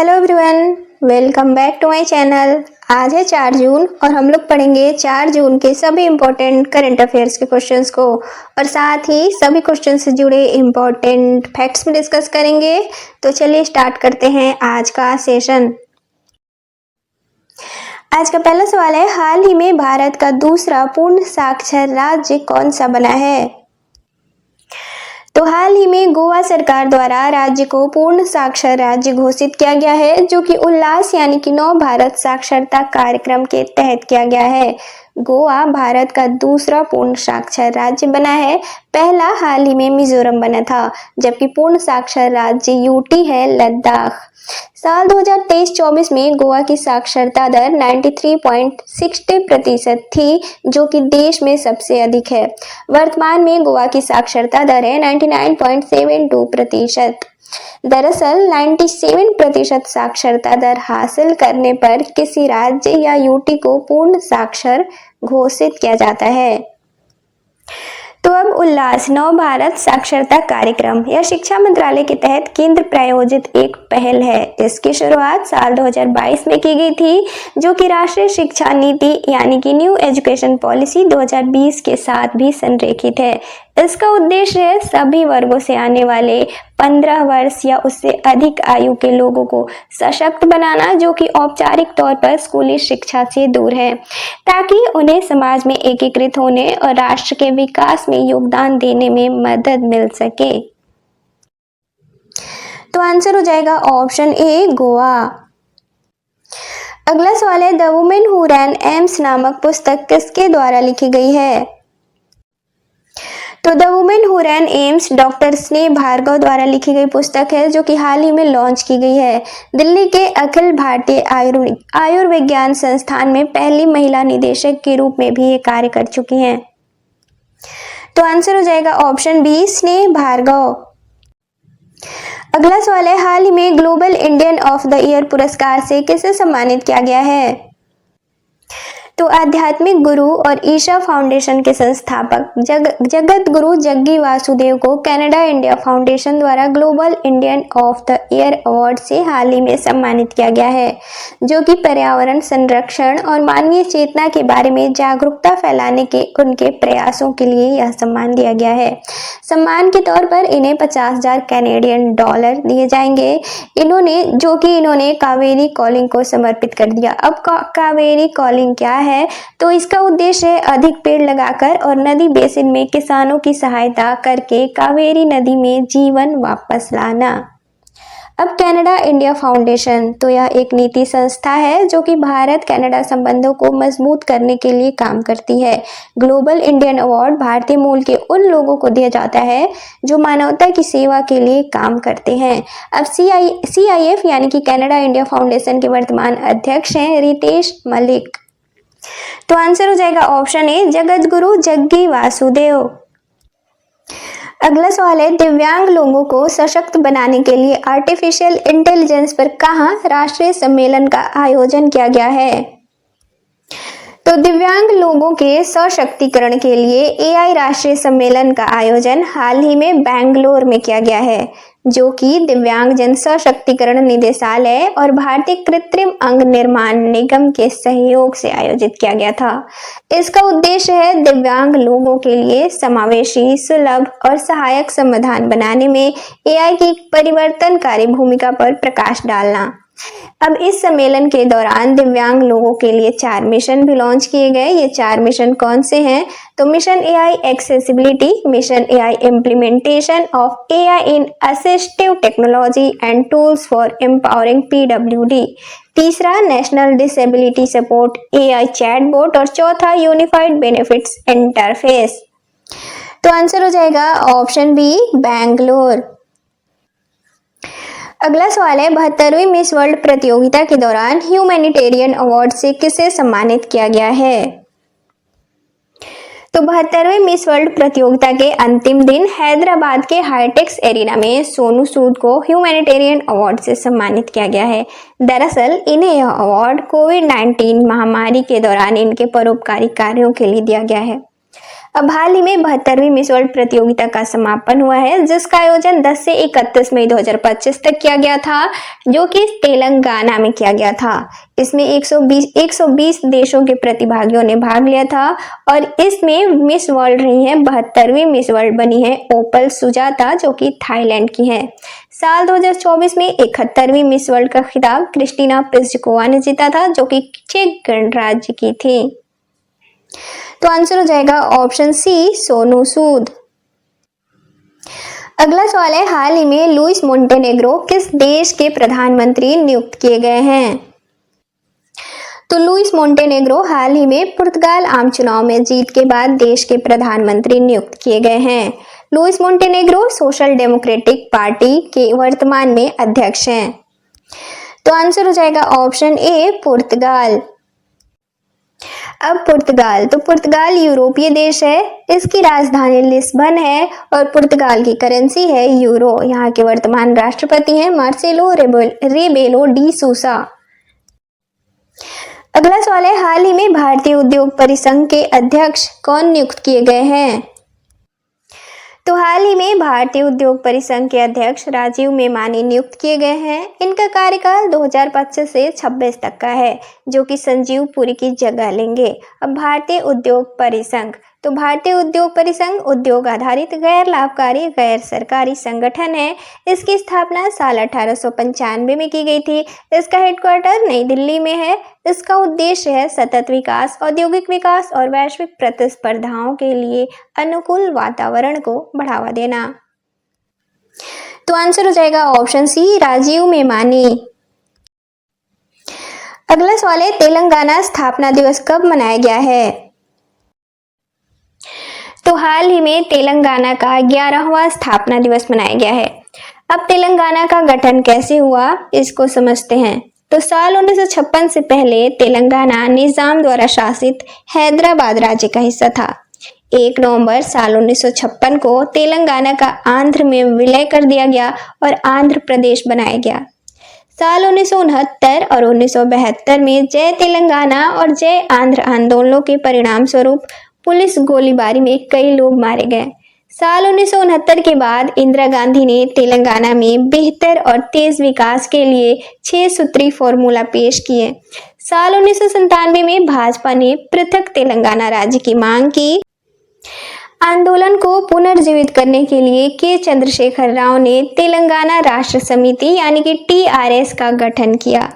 Hello everyone, welcome back to my channel. आज है 4 जून और हम लोग पढ़ेंगे 4 जून के सभी इम्पोर्टेंट करंट अफेयर्स के क्वेश्चंस को और साथ ही सभी क्वेश्चन से जुड़े इम्पोर्टेंट फैक्ट्स भी डिस्कस करेंगे। तो चलिए स्टार्ट करते हैं आज का सेशन। आज का पहला सवाल है, हाल ही में भारत का दूसरा पूर्ण साक्षर राज्य कौन सा बना है? तो हाल ही में गोवा सरकार द्वारा राज्य को पूर्ण साक्षर राज्य घोषित किया गया है, जो कि उल्लास यानी कि नव भारत साक्षरता कार्यक्रम के तहत किया गया है। गोवा भारत का दूसरा पूर्ण साक्षर राज्य बना है। पहला हाल ही में मिजोरम बना था, जबकि पूर्ण साक्षर राज्य यूटी है लद्दाख। साल 2023-24 में गोवा की साक्षरता दर 93.60% थी, जो कि देश में सबसे अधिक है। वर्तमान में गोवा की साक्षरता दर है 99.72%। दरअसल 97% साक्षरता दर हासिल करने पर किसी राज्य या यूटी को पूर्ण साक्षर घोषित किया जाता है। तो अब उल्लास नव भारत साक्षरता कार्यक्रम यह शिक्षा मंत्रालय के तहत केंद्र प्रायोजित एक पहल है। इसकी शुरुआत साल 2022 में की गई थी, जो कि राष्ट्रीय शिक्षा नीति यानी कि न्यू एजुकेशन पॉलिसी 2020 के साथ भी संरेखित है। इसका उद्देश्य है सभी वर्गों से आने वाले 15 वर्ष या उससे अधिक आयु के लोगों को सशक्त बनाना, जो कि औपचारिक तौर पर स्कूली शिक्षा से दूर है, ताकि उन्हें समाज में एकीकृत होने और राष्ट्र के विकास में योगदान देने में मदद मिल सके। तो आंसर हो जाएगा ऑप्शन ए गोवा। अगला सवाल है, the women who ran AIIMS नामक पुस्तक किसके द्वारा लिखी गई है? तो the women who ran AIIMS doctor Sneh Bhargava द्वारा लिखी गई पुस्तक है, जो कि हाल ही में लॉन्च की गई है। दिल्ली के अखिल भारतीय आयुर्विज्ञान संस्थान में पहली महिला निदेशक के रूप में भी ये कार्य कर चुकी हैं। तो आंसर हो जाएगा ऑप्शन बी स्नेह भार्गव। अगला सवाल है, हाल ही में global Indian of the year पुरस्कार से किसे सम्मानित किया गया है? तो आध्यात्मिक गुरु और ईशा फाउंडेशन के संस्थापक जगत गुरु जग्गी वासुदेव को कनाडा इंडिया फाउंडेशन द्वारा global Indian of the year award से हाल ही में सम्मानित किया गया है, जो कि पर्यावरण संरक्षण और मानवीय चेतना के बारे में जागरूकता फैलाने के उनके प्रयासों के लिए यह सम्मान दिया गया है। सम्मान के तौर पर इन्हें 50,000 कैनेडियन डॉलर दिए जाएंगे, इन्होंने कावेरी कॉलिंग को समर्पित कर दिया। अब कावेरी कॉलिंग क्या है? तो इसका उद्देश्य है अधिक पेड़ लगाकर और नदी बेसिन में किसानों की सहायता करके कावेरी नदी में जीवन वापस लाना। अब कनाडा इंडिया फाउंडेशन, तो यह एक नीति संस्था है जो कि भारत कनाडा संबंधों को मजबूत करने के लिए काम करती है। ग्लोबल इंडियन अवार्ड भारतीय मूल के उन लोगों को दिया जाता है जो मानवता की सेवा के लिए काम करते हैं। अब CIF यानी कि कनाडा इंडिया फाउंडेशन के वर्तमान अध्यक्ष हैं रितेश मलिक। तो आंसर हो जाएगा ऑप्शन ए जगत गुरु जग्गी वासुदेव। अगला सवाल है, दिव्यांग लोगों को सशक्त बनाने के लिए आर्टिफिशियल इंटेलिजेंस पर कहाँ राष्ट्रीय सम्मेलन का आयोजन किया गया है? तो दिव्यांग लोगों के सशक्तिकरण के लिए AI राष्ट्रीय सम्मेलन का आयोजन हाल ही में बेंगलोर में किया गया है, जो कि दिव्यांग जन सशक्तिकरण निदेशालय और भारतीय कृत्रिम अंग निर्माण निगम के सहयोग से आयोजित किया गया था। इसका उद्देश्य है दिव्यांग लोगों के लिए समावेशी, सुलभ और सहायक समाधान बनाने में AI की परिवर्तनकारी भूमिका पर प्रकाश डालना। अब इस सम्मेलन के दौरान दिव्यांग लोगों के लिए 4 मिशन भी लॉन्च किए गए। ये 4 मिशन कौन से हैं? तो mission AI accessibility, mission AI implementation of AI in assistive technology and tools for empowering PWD, तीसरा national disability support AI chatbot और चौथा यूनिफाइड बेनिफिट्स इंटरफेस। तो आंसर हो जाएगा ऑप्शन बी बैंगलोर। अगला सवाल है, 72वीं मिस वर्ल्ड प्रतियोगिता के दौरान ह्यूमैनिटेरियन अवार्ड से किसे सम्मानित किया गया है? तो 72वीं मिस वर्ल्ड प्रतियोगिता के अंतिम दिन हैदराबाद के हाईटेक्स एरिना में सोनू सूद को ह्यूमैनिटेरियन अवार्ड से सम्मानित किया गया है। दरअसल इन्हें यह अवार्ड कोविड-19 महामारी के दौरान इनके परोपकारी कार्यों के लिए दिया गया है। अब हाल ही में 72वीं मिस वर्ल्ड प्रतियोगिता का समापन हुआ है, जिसका आयोजन 10 से 31 मई 2025 तक किया गया था, जो कि तेलंगाना में किया गया था। इसमें 120 देशों के प्रतिभागियों ने भाग लिया था और इसमें मिस वर्ल्ड रही है 72वीं मिस वर्ल्ड बनी है ओपल सुजाता, जो कि थाईलैंड की है। साल 2024 में 71वीं मिस वर्ल्ड का खिताब क्रिस्टीना प्लिसकोवा ने जीता था, जो कि चेक गणराज्य की थी। तो आंसर हो जाएगा ऑप्शन सी, सोनू सूद। अगला सवाल है, हाल ही में लुइस मोंटेनेग्रो किस देश के प्रधानमंत्री नियुक्त किए गए हैं? तो लुइस मोंटेनेग्रो हाल ही में पुर्तगाल आम चुनाव में जीत के बाद देश के प्रधानमंत्री नियुक्त किए गए हैं। Luis Montenegro social democratic party के वर्तमान में अध्यक्ष हैं। तो आंसर हो जाएगा ऑप्शन ए, पुर्तगाल। अब पुर्तगाल, तो पुर्तगाल यूरोपीय देश है, इसकी राजधानी लिस्बन है और पुर्तगाल की करेंसी है यूरो। यहाँ के वर्तमान राष्ट्रपति हैं मार्सेलो रेबेलो डी सूसा। अगला सवाल है, हाल ही में भारतीय उद्योग परिसंघ के अध्यक्ष कौन नियुक्त किए गए हैं? तो हाल ही में भारतीय उद्योग परिसंघ के अध्यक्ष राजीव मेमानी नियुक्त किए गए हैं। इनका कार्यकाल 2025 से 26 तक का है, जो कि संजीव पुरी की जगह लेंगे। अब भारतीय उद्योग परिसंघ, तो भारतीय उद्योग परिसंघ उद्योग आधारित गैर लाभकारी गैर सरकारी संगठन है। इसकी स्थापना साल 1895 में की गई थी। इसका हेडक्वार्टर नई दिल्ली में है। इसका उद्देश्य है सतत विकास, औद्योगिक विकास और वैश्विक प्रतिस्पर्धाओं के लिए अनुकूल वातावरण को बढ़ावा देना। तो आंसर हो जाएगा ऑप्शन सी, राजीव मेमानी। अगला सवाल है, तेलंगाना स्थापना दिवस कब मनाया गया है? तो हाल ही में तेलंगाना का 11वां स्थापना दिवस मनाया गया है। अब तेलंगाना का गठन कैसे हुआ, इसको समझते हैं। तो साल 1956 से पहले तेलंगाना निजाम द्वारा शासित हैदराबाद राज्य का हिस्सा था। 1 नवंबर साल 1956 को तेलंगाना का आंध्र में विलय कर दिया गया और आंध्र प्रदेश बनाया गया। साल 1969 और 1972 में जय तेलंगाना और जय आंध्र आंदोलनों के परिणाम स्वरूप पुलिस गोलीबारी में कई लोग मारे गए। साल 1969 के बाद इंदिरा गांधी ने तेलंगाना में बेहतर और तेज विकास के लिए 6 सूत्री फॉर्मूला पेश किए। साल 1997 में भाजपा ने पृथक तेलंगाना राज्य की मांग की। आंदोलन को पुनर्जीवित करने के लिए के चंद्रशेखर राव ने तेलंगाना राष्ट्र समिति यानी कि TRS का गठन किया।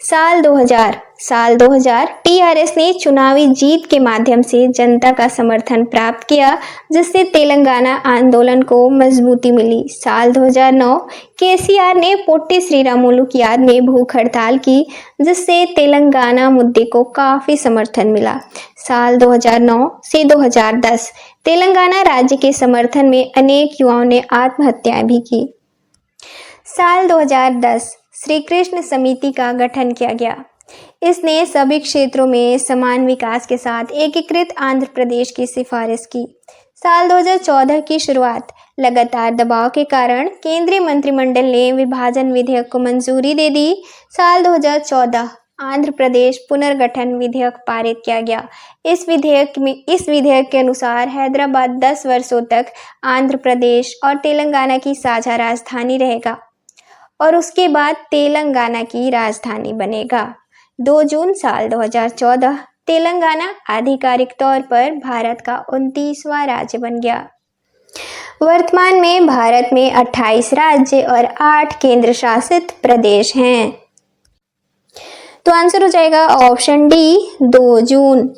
साल 2000 TRS ने चुनावी जीत के माध्यम से जनता का समर्थन प्राप्त किया, जिससे तेलंगाना आंदोलन को मजबूती मिली। साल 2009 KCR ने पोट्टी श्रीरामुलु की याद में भूख हड़ताल की, जिससे तेलंगाना मुद्दे को काफी समर्थन मिला। साल 2009 से 2010 तेलंगाना राज्य के समर्थन में अनेक युवाओं ने आत्महत्याएं भी की। साल 2010 श्री कृष्ण समिति का गठन किया गया। इसने सभी क्षेत्रों में समान विकास के साथ एकीकृत आंध्र प्रदेश की सिफारिश की। साल 2014 की शुरुआत, लगातार दबाव के कारण केंद्रीय मंत्रिमंडल ने विभाजन विधेयक को मंजूरी दे दी। साल 2014 आंध्र प्रदेश पुनर्गठन विधेयक पारित किया गया। इस विधेयक के अनुसार हैदराबाद 10 वर्षों तक आंध्र प्रदेश और तेलंगाना की साझा राजधानी रहेगा और उसके बाद तेलंगाना की राजधानी बनेगा। 2 जून साल 2014 तेलंगाना आधिकारिक तौर पर भारत का 29वां राज्य बन गया। वर्तमान में भारत में 28 राज्य और 8 केंद्र शासित प्रदेश हैं। तो आंसर हो जाएगा ऑप्शन डी, 2 जून।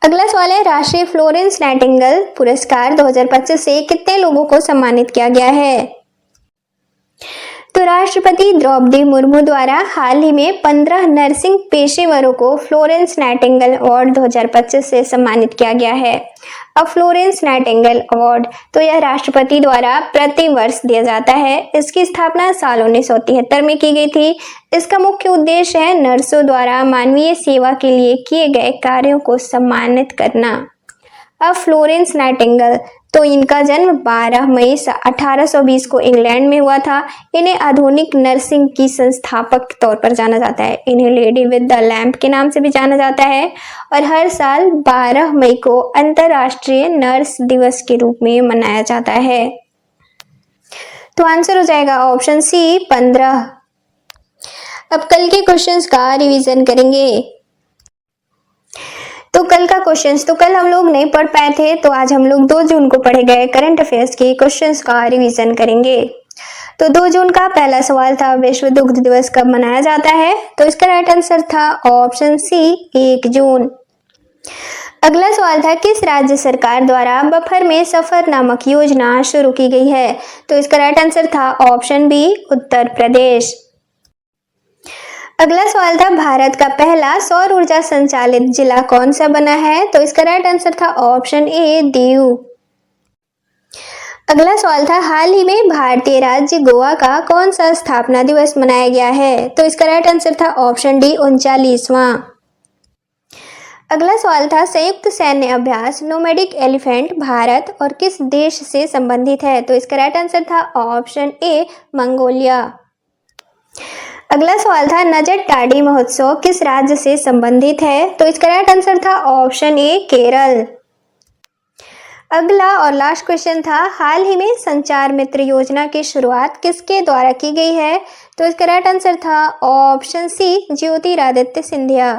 अगला सवाल है, राष्ट्रीय फ्लोरेंस नाइटिंगेल पुरस्कार 2025 से कितने लोगों को सम्मानित किया गया है? तो राष्ट्रपति द्रौपदी मुर्मू द्वारा हाल ही में 15 नर्सिंग पेशेवरों को फ्लोरेंस नाइटिंगेल अवार्ड 2025 से सम्मानित किया गया है। अब फ्लोरेंस नाइटिंगेल अवार्ड तो यह राष्ट्रपति द्वारा प्रति वर्ष दिया जाता है। इसकी स्थापना साल 1973 में की गई थी। इसका मुख्य उद्देश्य है नर्सों द्वारा मानवीय सेवा के लिए किए गए कार्यों को सम्मानित करना। अब फ्लोरेंस नाइटिंगेल तो इनका जन्म 12 मई 1820 को इंग्लैंड में हुआ था। इन्हें आधुनिक नर्सिंग की संस्थापक के तौर पर जाना जाता है। इन्हें लेडी विद द लैम्प के नाम से भी जाना जाता है और हर साल 12 मई को अंतर्राष्ट्रीय नर्स दिवस के रूप में मनाया जाता है। तो आंसर हो जाएगा ऑप्शन सी 15। अब कल के क्वेश्चंस का रिवीजन करेंगे। तो कल का क्वेश्चंस तो कल हम लोग नहीं पढ़ पाए थे, तो आज हम लोग 2 जून को पढ़े गए करंट अफेयर्स के क्वेश्चंस का रिवीजन करेंगे। तो 2 जून का पहला सवाल था विश्व दुग्ध दिवस कब मनाया जाता है? तो इसका राइट आंसर था ऑप्शन सी 1 जून। अगला सवाल था किस राज्य सरकार द्वारा बफर में सफर नामक योजना शुरू की गई है? तो इसका राइट आंसर था ऑप्शन बी उत्तर प्रदेश। अगला सवाल था भारत का पहला सौर ऊर्जा संचालित जिला कौन सा बना है? तो इसका राइट आंसर था ऑप्शन ए दीव। अगला सवाल था हाल ही में भारतीय राज्य गोवा का कौन सा स्थापना दिवस मनाया गया है? तो इसका राइट आंसर था ऑप्शन डी 39वां। अगला सवाल था संयुक्त सैन्य अभ्यास नोमैडिक एलिफेंट भारत और किस देश से संबंधित है? तो इसका राइट आंसर था ऑप्शन ए मंगोलिया। अगला सवाल था नजर टाडी महोत्सव किस राज्य से संबंधित है? तो इसका राइट आंसर था ऑप्शन ए केरल। अगला और लास्ट क्वेश्चन था हाल ही में संचार मित्र योजना की शुरुआत किसके द्वारा की गई है? तो इसका राइट आंसर था ऑप्शन सी ज्योतिरादित्य सिंधिया।